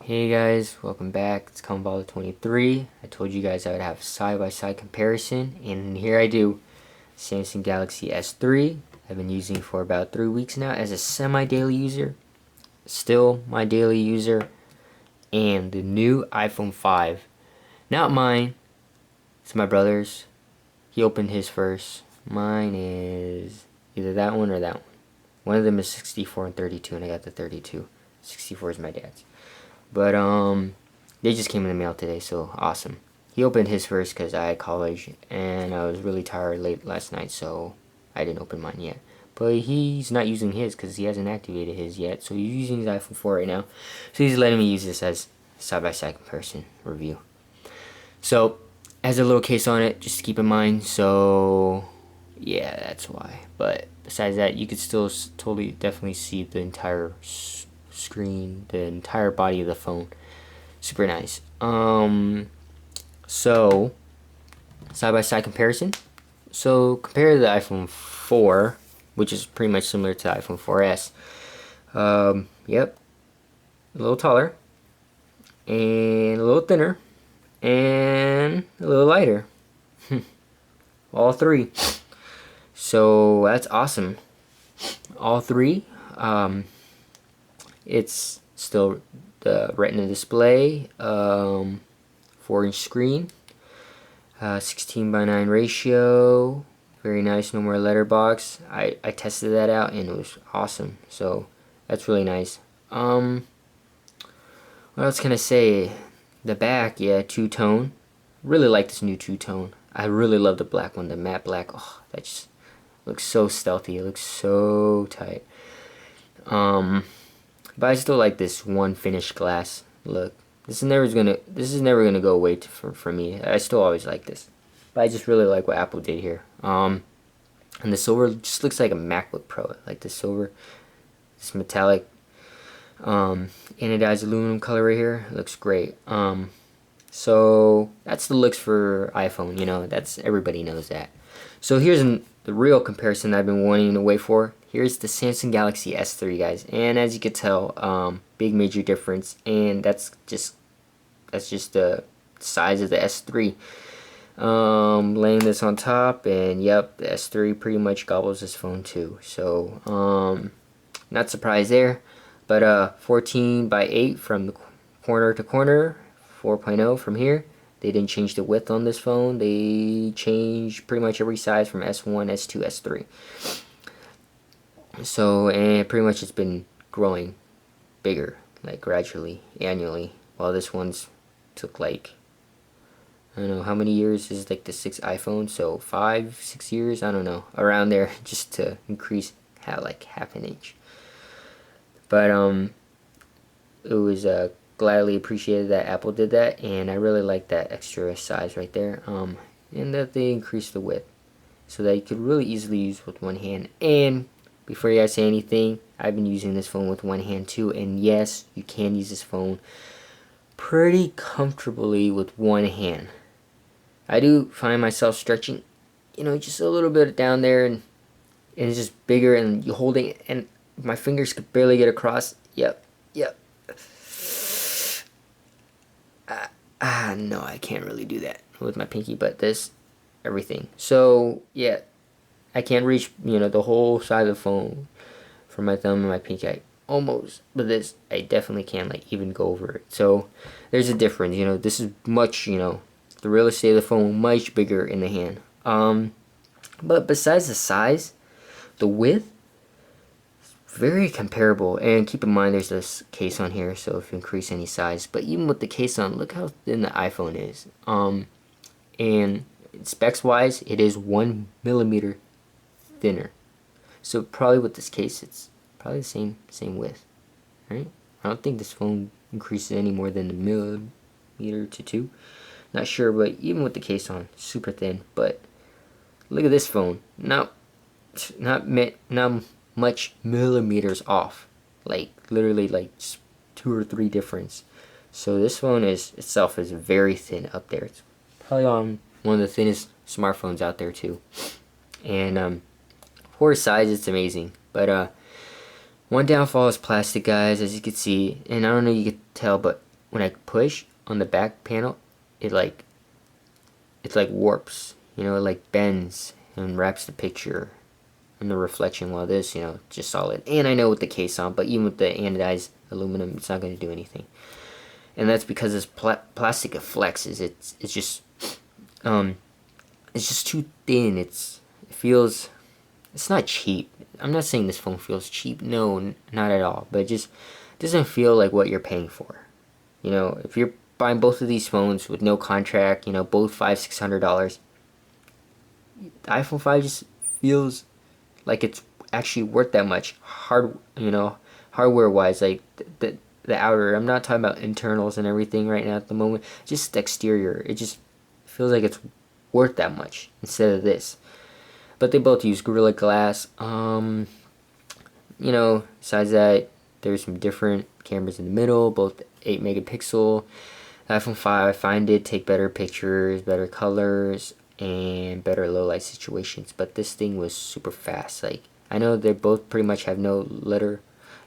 Hey guys, welcome back. It's Comballer 23. I told you guys I would have side-by-side comparison, and here I do. Samsung Galaxy S3. I've been using for about 3 weeks now as a semi-daily user. Still my daily user. And the new iPhone 5. Not mine. It's my brother's. He opened his first. Mine is either that one or that one. One of them is 64 and 32, and I got the 32. 64 is my dad's. But they just came in the mail today, so awesome. He opened his first because I had college and I was really tired late last night, so I didn't open mine yet. But he's not using his because he hasn't activated his yet, so he's using his iPhone 4 right now. So he's letting me use this as side-by-side comparison review. So has a little case on it, just to keep in mind. So yeah, that's why. But besides that, you could still totally definitely see the entire screen, the entire body of the phone. Super nice. So side-by-side comparison. So compare the iPhone 4, which is pretty much similar to the iPhone 4S. Yep, a little taller and a little thinner and a little lighter. All three. So that's awesome. All three. It's still the Retina display, 4-inch screen, 16:9 ratio, very nice. No more letterbox. I tested that out and it was awesome. So that's really nice. What else can I say? The back, yeah, two-tone. Really like this new two-tone. I really love the black one, the matte black. Oh, that just looks so stealthy. It looks so tight. But I still like this one finished glass look. This is never gonna go away for me. I still always like this. But I just really like what Apple did here. And the silver just looks like a MacBook Pro. Like the silver, this metallic, anodized aluminum color right here. It looks great. So that's the looks for iPhone. You know, that's everybody knows that. So here's the real comparison I've been wanting to wait for. Here's the Samsung Galaxy S3, guys, and as you can tell, big major difference, and that's just the size of the S3. Laying this on top, and yep, the S3 pretty much gobbles this phone too. So, not surprised there, but 14:8 from the corner to corner, 4.0 from here. They didn't change the width on this phone. They changed pretty much every size from S1, S2, S3. So, and pretty much it's been growing bigger, like gradually, annually, while this one's took like, I don't know how many years is like the 6th iPhone, so 5-6 years, I don't know, around there, just to increase like half an inch. But it was gladly appreciated that Apple did that, and I really like that extra size right there, and that they increased the width so that you could really easily use with one hand. And before you guys say anything, I've been using this phone with one hand too, and yes, you can use this phone pretty comfortably with one hand. I do find myself stretching, you know, just a little bit down there, and it's just bigger, and you hold it, and my fingers could barely get across. Yep. No, I can't really do that with my pinky, but this, everything. So, yeah, I can't reach, you know, the whole side of the phone from my thumb and my pinky. I almost, but this, I definitely can, like, even go over it. So, there's a difference, you know, this is much, you know, the real estate of the phone much bigger in the hand. But besides the size, the width, very comparable. And keep in mind there's this case on here, so if you increase any size, but even with the case on, look how thin the iPhone is. And specs wise, it is 1 millimeter thinner, so probably with this case it's probably the same width, right? I don't think this phone increases any more than a millimeter to 2, not sure, but even with the case on, super thin. But look at this phone, not much millimeters off, like literally like 2 or 3 difference. So this phone itself is very thin up there. It's probably on one of the thinnest smartphones out there too. And for size, it's amazing. But one downfall is plastic, guys, as you can see. And I don't know if you can tell, but when I push on the back panel, it like warps, you know, it like bends and wraps the picture and the reflection, while this, you know, just solid. And I know with the case on, but even with the anodized aluminum, it's not going to do anything. And that's because this plastic, it flexes. It's just too thin. It feels, it's not cheap. I'm not saying this phone feels cheap. No, not at all. But it just doesn't feel like what you're paying for. You know, if you're buying both of these phones with no contract, you know, both $500-$600, the iPhone 5 just feels like it's actually worth that much. Hardware wise, like the outer. I'm not talking about internals and everything right now at the moment. Just the exterior. It just feels like it's worth that much instead of this. But they both use Gorilla Glass. You know, besides that, there's some different cameras in the middle, both 8 megapixel. The iPhone 5, I find it take better pictures, better colors, and better low light situations. But this thing was super fast. Like, I know they both pretty much have no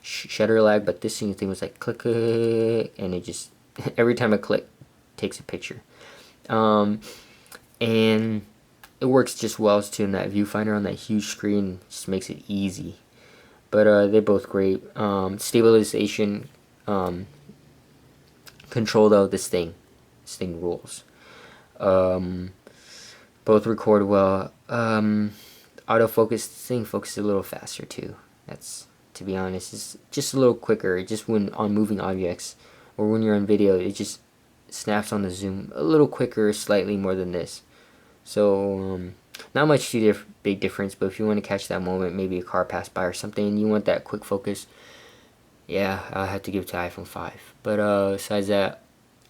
shutter lag, but this thing was like click, and it just every time I click, takes a picture. And it works just well too in that viewfinder on that huge screen. Just makes it easy. But they're both great. Stabilization control though, this thing rules. Both record well. Autofocus, this thing focuses a little faster too. That's, to be honest, it's just a little quicker. Just when on moving objects or when you're on video, it just snaps on the zoom a little quicker, slightly more than this. So not much too big difference, but if you want to catch that moment, maybe a car passed by or something, and you want that quick focus, yeah, I'll have to give it to iPhone 5. But besides that,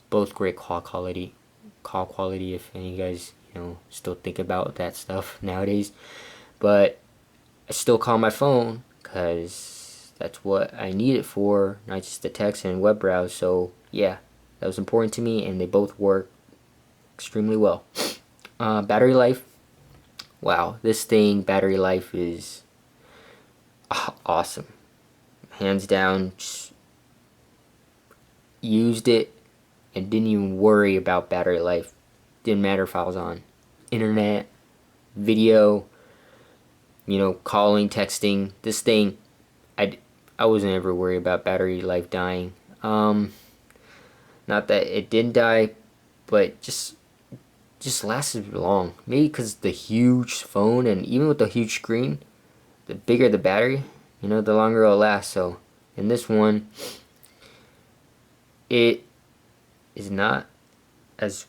both great call quality. If any of you guys, you know, still think about that stuff nowadays. But I still call my phone because that's what I need it for, not just the text and web browse. So yeah, that was important to me, and they both work extremely well. Battery life, wow, this thing battery life is awesome, hands down. Just used it and didn't even worry about battery life. Didn't matter if I was on internet, video, you know, calling, texting. This thing, I wasn't ever worried about battery life dying. Not that it didn't die, but just lasted long. Maybe because the huge phone, and even with the huge screen, the bigger the battery, you know, the longer it'll last. So in this one, it is not as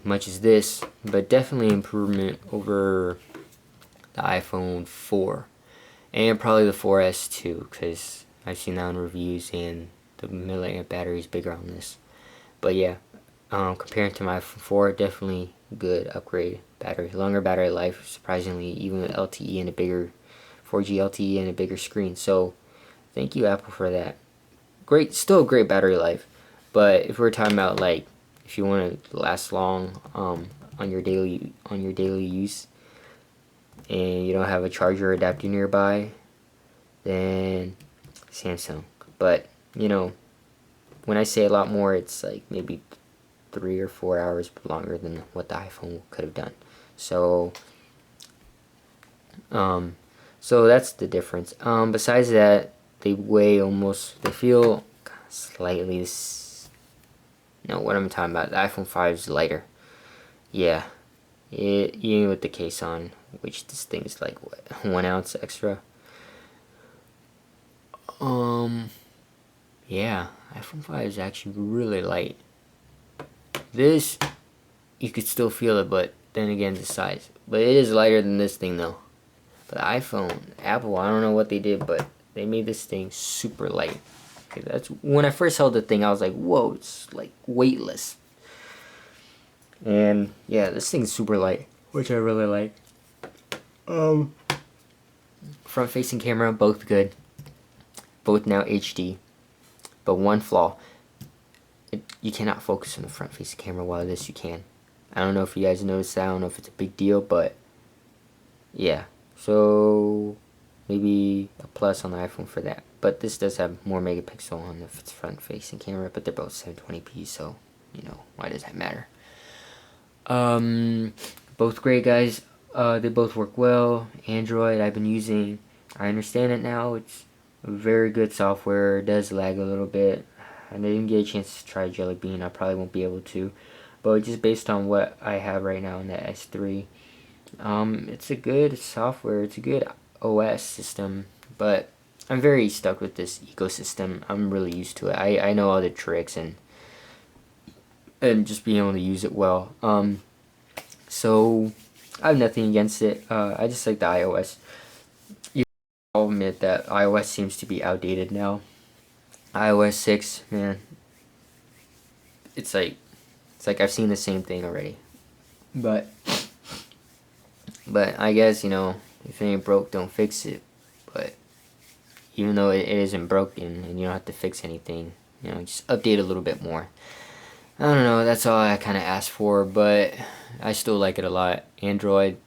much as this, but definitely improvement over the iPhone 4 and probably the 4S too, because I've seen that on reviews, and the milliamp battery is bigger on this. But yeah, comparing to my iPhone 4, definitely good upgrade. Battery, longer battery life, surprisingly, even with LTE and a bigger 4G LTE and a bigger screen. So thank you, Apple, for that. Great, still great battery life. But if we're talking about, like, if you want to last long on your daily use, and you don't have a charger adapter nearby, then Samsung. But you know, when I say a lot more, it's like maybe 3 or 4 hours longer than what the iPhone could have done. So so that's the difference. Besides that, they feel slightly, no, what I'm talking about, the iPhone 5 is lighter. Yeah, even with the case on, which this thing is like, what, 1 ounce extra. Yeah, iPhone 5 is actually really light. This, you could still feel it, but then again, the size. But it is lighter than this thing though. But the iPhone, Apple, I don't know what they did, but they made this thing super light. Okay, that's when I first held the thing, I was like, whoa, it's like weightless. And yeah, this thing's super light, which I really like. Front facing camera, both good. Both now HD. But one flaw, you cannot focus on the front facing camera, while this you can. I don't know if you guys noticed that. I don't know if it's a big deal, but yeah. So maybe a plus on the iPhone for that. but this does have more megapixel on its front facing camera, but they're both 720p, so you know, why does that matter? Both great, guys. They both work well. Android I've been using, I understand it now, it's very good software. It does lag a little bit. I didn't get a chance to try Jelly Bean, I probably won't be able to, but just based on what I have right now in the S3, it's a good software, it's a good OS system, but I'm very stuck with this ecosystem. I'm really used to it. I know all the tricks and just being able to use it well. So I have nothing against it. I just like the iOS. I'll admit that iOS seems to be outdated now. iOS 6, man, it's like I've seen the same thing already. But I guess, you know, if it ain't broke, don't fix it. But even though it isn't broken and you don't have to fix anything, you know, just update a little bit more. I don't know, that's all I kind of asked for, but I still like it a lot. Android,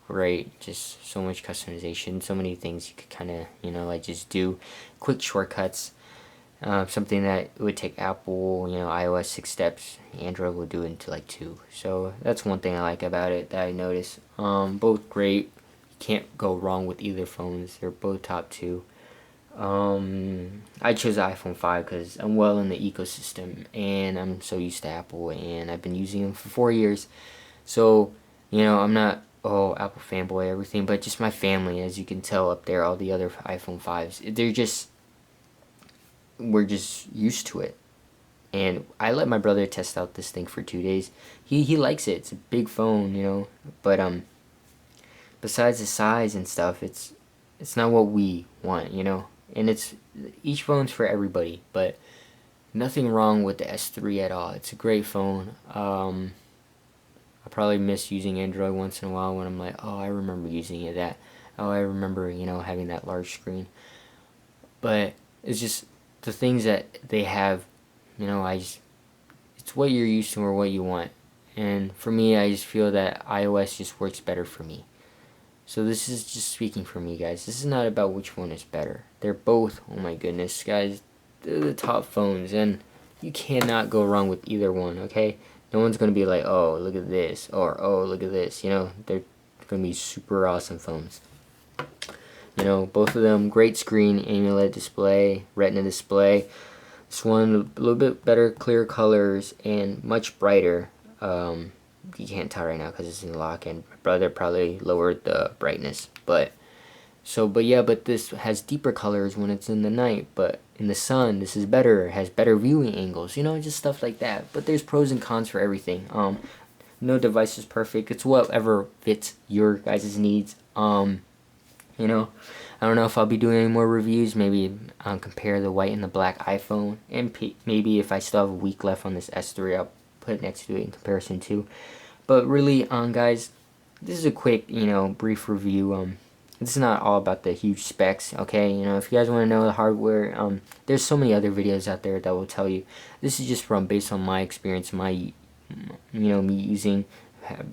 great, just so much customization, so many things you could kind of, you know, like just do quick shortcuts. Something that would take Apple, you know, iOS 6 steps, Android will do it into like 2. So that's one thing I like about it that I noticed. Both great. You can't go wrong with either phones. They're both top 2. I chose the iPhone 5 because I'm well in the ecosystem and I'm so used to Apple and I've been using them for 4 years. So, you know, I'm not, oh, Apple fanboy, everything, but just my family, as you can tell up there, all the other iPhone 5s, we're just used to it. And I let my brother test out this thing for 2 days. He likes it. It's a big phone, you know, but besides the size and stuff, it's not what we want, you know. And each phone's for everybody, but nothing wrong with the S3 at all. It's a great phone. I probably miss using Android once in a while when I'm like, oh, I remember using it. I remember, you know, having that large screen. But it's just the things that they have, you know, it's what you're used to or what you want. And for me, I just feel that iOS just works better for me. So this is just speaking for me, guys. This is not about which one is better. They're both, oh my goodness, guys, they're the top phones, and you cannot go wrong with either one, okay? No one's going to be like, oh, look at this, or oh, look at this, you know? They're going to be super awesome phones. You know, both of them, great screen, AMOLED display, Retina display. This one, a little bit better, clear colors, and much brighter. You can't tell right now because it's in lock, and my brother probably lowered the brightness. But this has deeper colors when it's in the night, but in the sun, this is better. It has better viewing angles, you know, just stuff like that. But there's pros and cons for everything. No device is perfect. It's whatever fits your guys' needs. You know, I don't know if I'll be doing any more reviews. Maybe compare the white and the black iPhone, and maybe if I still have a week left on this S3, I'll put it next to it in comparison too. But really, guys, this is a quick, you know, brief review. This is not all about the huge specs, okay? You know, if you guys want to know the hardware, there's so many other videos out there that will tell you. This is just based on my experience, me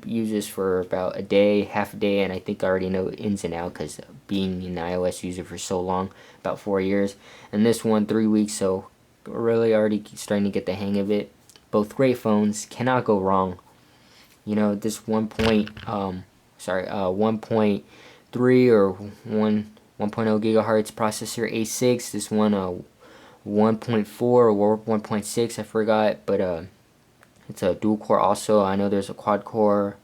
use this for about a day, half a day, and I think I already know ins and out because being an iOS user for so long, about 4 years, and this one 3 weeks, so really already starting to get the hang of it. Both great phones, cannot go wrong. You know, this 1.3 or 1.0 gigahertz processor A6. This one 1.4 or 1.6, I forgot, but it's a dual core also. I know there's a quad core,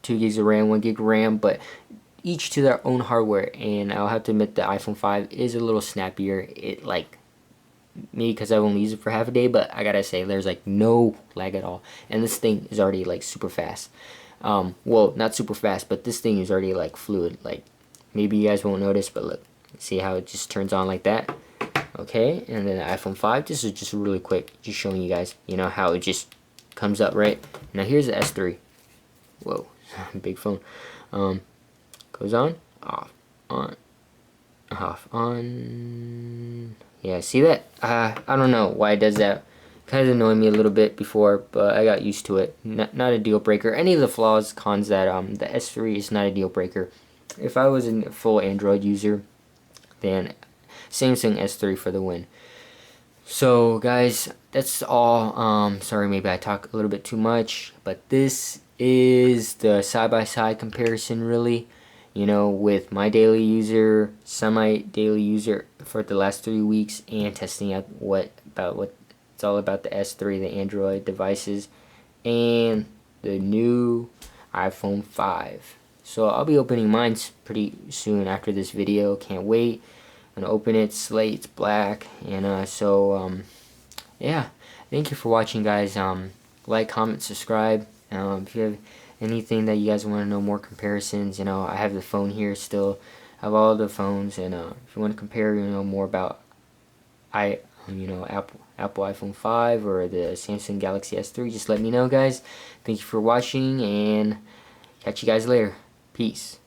2 gigs of RAM, 1 gig of RAM, but each to their own hardware. And I'll have to admit the iPhone 5 is a little snappier. It me because I've only used it for half a day, but I gotta say there's like no lag at all, and this thing is already like super fast. Well, not super fast, but this thing is already like fluid. Like maybe you guys won't notice, but look, see how it just turns on like that. Okay, and then the iPhone 5, this is just really quick, just showing you guys, you know, how it just comes up right. Now here's the S3. Whoa, big phone. Goes on, off, on. Yeah, see that? I don't know why it does that. Kind of annoyed me a little bit before, but I got used to it. Not a deal breaker. Any of the cons that the S3 is not a deal breaker. If I was a full Android user, then Samsung S3 for the win. So guys, that's all. Sorry, maybe I talk a little bit too much, but this is the side-by-side comparison, really, you know, with my daily user, semi-daily user for the last 3 weeks, and testing out what it's all about the S3, the Android devices, and the new iPhone 5. So I'll be opening mine pretty soon after this video. Can't wait. I'm gonna open it. It's black, and yeah. Thank you for watching, guys. Like, comment, subscribe. If you have anything that you guys want to know, more comparisons, you know, I have the phone here still. I have all the phones, and if you want to compare, you know, more about Apple iPhone 5 or the Samsung Galaxy S3, just let me know, guys. Thank you for watching, and catch you guys later. Peace.